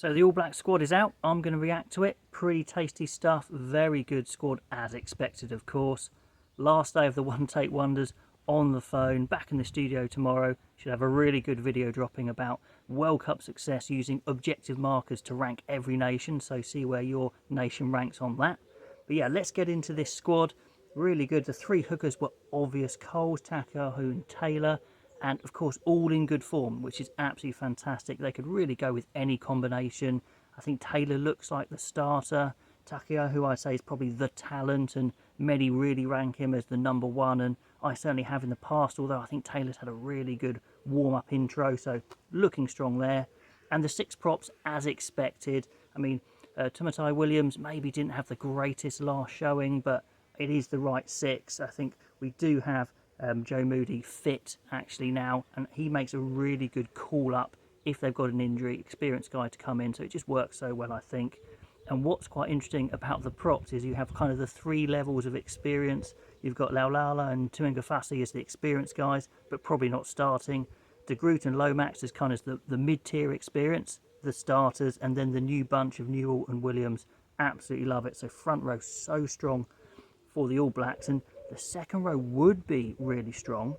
So the All Black squad is out. I'm going to react to it. Pretty tasty stuff. Very good squad, as expected, of course. Last day of the One Take Wonders on the phone. Back in the studio tomorrow. Should have a really good video dropping about World Cup success using objective markers to rank every nation. So see where your nation ranks on that. But yeah, let's get into this squad. Really good. The three hookers were obvious. Coles, Takayahu and Taylor. And of course all in good form, which is absolutely fantastic. They could really go with any combination. I think Taylor looks like the starter. Takayahu, who I say is probably the talent, and many really rank him as the number one, and I certainly have in the past, although I think Taylor's had a really good warm-up intro, so looking strong there. And the six props, as expected. I mean, Tumatai Williams maybe didn't have the greatest last showing, but it is the right six. I think we do have Joe Moody fit actually now, and he makes a really good call up if they've got an injury, experienced guy to come in, so it just works so well, I think. And what's quite interesting about the props is you have kind of the three levels of experience. You've got Laulala and Tuingafasi as the experienced guys, but probably not starting. De Groot and Lomax is kind of the mid-tier experience, the starters, and then the new bunch of Newell and Williams. Absolutely love it. So front row so strong for the All Blacks, and the second row would be really strong,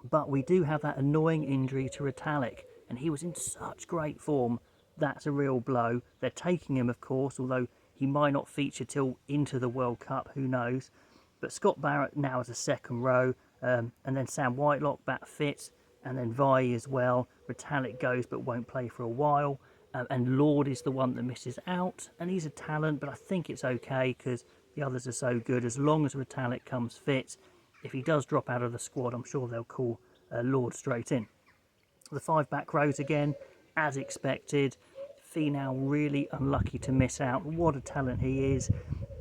but we do have that annoying injury to Retallick, and he was in such great form. That's a real blow. They're taking him, of course, although he might not feature till into the World Cup, who knows. But Scott Barrett now as a second row, and then Sam Whitelock back fit, and then Vai as well. Retallick goes but won't play for a while, and Lord is the one that misses out, and he's a talent, but I think it's okay because the others are so good. As long as Retallick comes fit, if he does drop out of the squad, I'm sure they'll call Lord straight in. The five back rows again, as expected. Finau really unlucky to miss out. What a talent he is.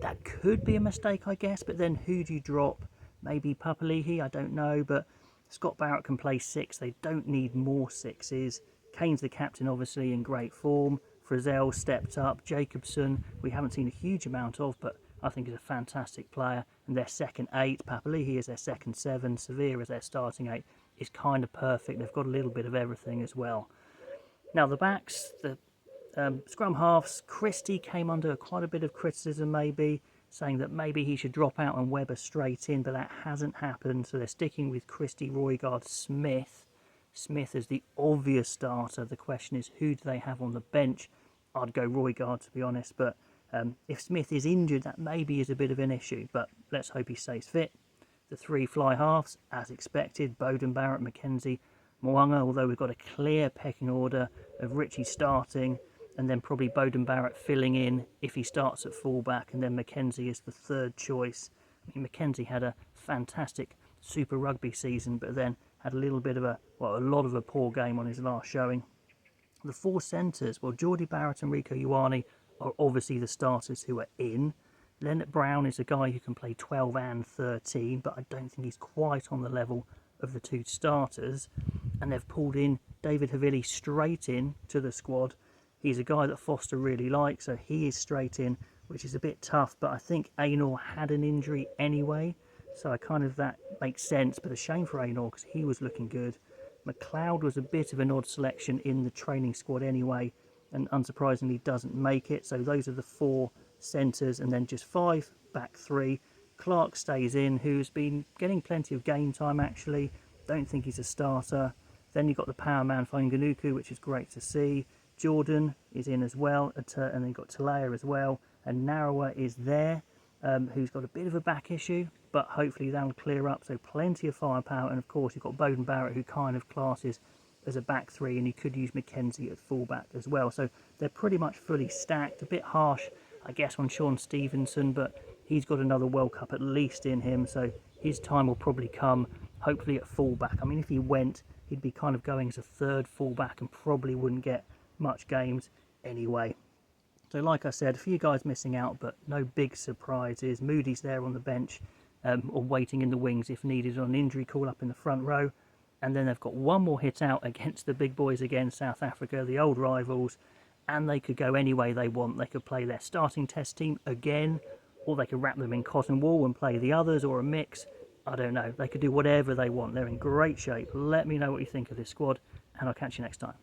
That could be a mistake, I guess, but then who do you drop? Maybe Papali'i, I don't know, but Scott Barrett can play six. They don't need more sixes. Kane's the captain, obviously, in great form. Frizzell stepped up. Jacobson, we haven't seen a huge amount of, but I think is a fantastic player. And their second eight, Papali'i is their second seven, Severe is their starting eight, is kind of perfect. They've got a little bit of everything as well. Now the backs, the scrum halves, Christie came under quite a bit of criticism maybe, saying that maybe he should drop out and Webber straight in, but that hasn't happened. So they're sticking with Christie, Roygaard, Smith. Smith is the obvious starter. The question is, who do they have on the bench? I'd go Roygaard, to be honest, but if Smith is injured, that maybe is a bit of an issue, but let's hope he stays fit. The three fly halves, as expected, Bowden, Barrett, McKenzie, Mo'unga, although we've got a clear pecking order of Richie starting, and then probably Bowden Barrett filling in if he starts at fullback, and then McKenzie is the third choice. I mean, McKenzie had a fantastic Super Rugby season, but then had a little bit of a lot of a poor game on his last showing. The four centres, well, Geordie Barrett and Rieko Ioane are obviously the starters who are in. Leonard Brown is a guy who can play 12 and 13, but I don't think he's quite on the level of the two starters. And they've pulled in David Havili straight in to the squad. He's a guy that Foster really likes, so he is straight in, which is a bit tough, but I think Aynor had an injury anyway, so that makes sense, but a shame for Aynor because he was looking good. McLeod was a bit of an odd selection in the training squad anyway, and unsurprisingly doesn't make it. So those are the four centres, and then just five back three. Clark stays in, who's been getting plenty of game time actually. Don't think he's a starter. Then you've got the power man Fainganuku, which is great to see. Jordan is in as well, and then you've got Talaya as well, and Narawa is there, who's got a bit of a back issue, but hopefully that'll clear up, so plenty of firepower. And of course you've got Bowden Barrett, who kind of classes as a back three, and you could use McKenzie at fullback as well. So they're pretty much fully stacked. A bit harsh, I guess, on Sean Stevenson, but he's got another World Cup at least in him, so his time will probably come, hopefully at fullback. I mean, if he went, he'd be kind of going as a third fullback and probably wouldn't get much games anyway. So like I said, a few guys missing out, but no big surprises. Moody's there on the bench, or waiting in the wings if needed on an injury call up in the front row. And then they've got one more hit out against the big boys again, South Africa, the old rivals, and they could go any way they want. They could play their starting test team again, or they could wrap them in cotton wool and play the others, or a mix. I don't know. They could do whatever they want. They're in great shape. Let me know what you think of this squad, and I'll catch you next time.